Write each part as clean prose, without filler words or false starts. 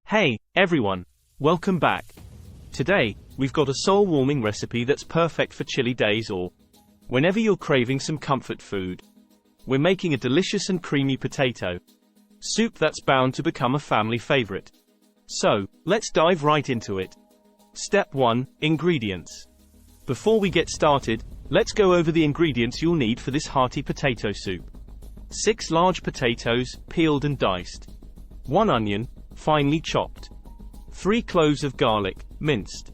Hey, everyone. Welcome back. Today, we've got a soul-warming recipe that's perfect for chilly days or whenever you're craving some comfort food. We're making a delicious and creamy potato soup that's bound to become a family favorite. So, let's dive right into it. Step 1. Ingredients. Before we get started, let's go over the ingredients you'll need for this hearty potato soup. 6 large potatoes, peeled and diced. 1 onion, finely chopped. 3 cloves of garlic, minced.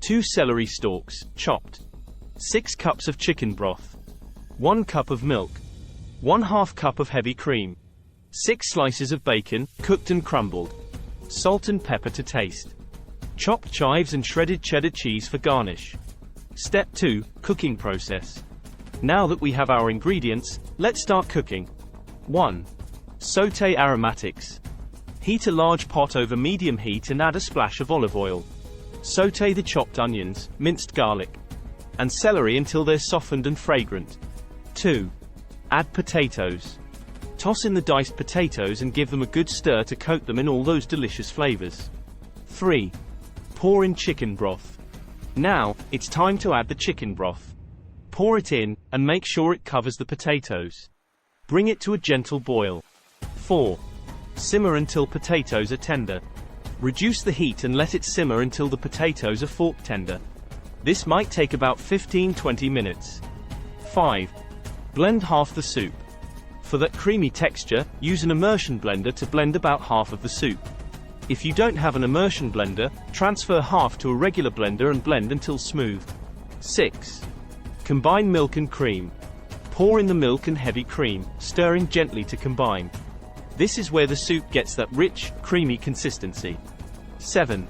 2 celery stalks, chopped. 6 cups of chicken broth. 1 cup of milk. 1/2 cup of heavy cream. 6 slices of bacon, cooked and crumbled. Salt and pepper to taste. Chopped chives and shredded cheddar cheese for garnish. Step 2. Cooking process. Now that we have our ingredients, let's start cooking. 1. Sauté aromatics. Heat a large pot over medium heat and add a splash of olive oil. Sauté the chopped onions, minced garlic, and celery until they're softened and fragrant. 2. Add potatoes. Toss in the diced potatoes and give them a good stir to coat them in all those delicious flavors. 3. Pour in chicken broth. Now, it's time to add the chicken broth. Pour it in, and make sure it covers the potatoes. Bring it to a gentle boil. 4. Simmer until potatoes are tender. Reduce the heat and let it simmer until the potatoes are fork tender. This might take about 15-20 minutes. 5. Blend half the soup. For that creamy texture, use an immersion blender to blend about half of the soup. If you don't have an immersion blender, transfer half to a regular blender and blend until smooth. 6. Combine milk and cream. Pour in the milk and heavy cream, stirring gently to combine. This is where the soup gets that rich, creamy consistency. 7.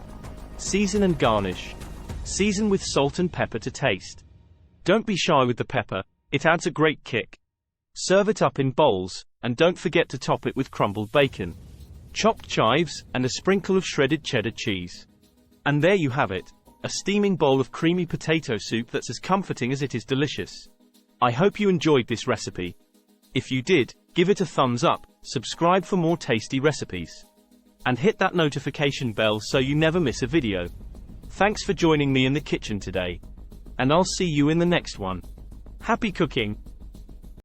Season and garnish. Season with salt and pepper to taste. Don't be shy with the pepper, it adds a great kick. Serve it up in bowls, and don't forget to top it with crumbled bacon, chopped chives, and a sprinkle of shredded cheddar cheese. And there you have it, a steaming bowl of creamy potato soup that's as comforting as it is delicious. I hope you enjoyed this recipe. If you did, give it a thumbs up, subscribe for more tasty recipes, and hit that notification bell so you never miss a video. Thanks for joining me in the kitchen today, and I'll see you in the next one. Happy cooking!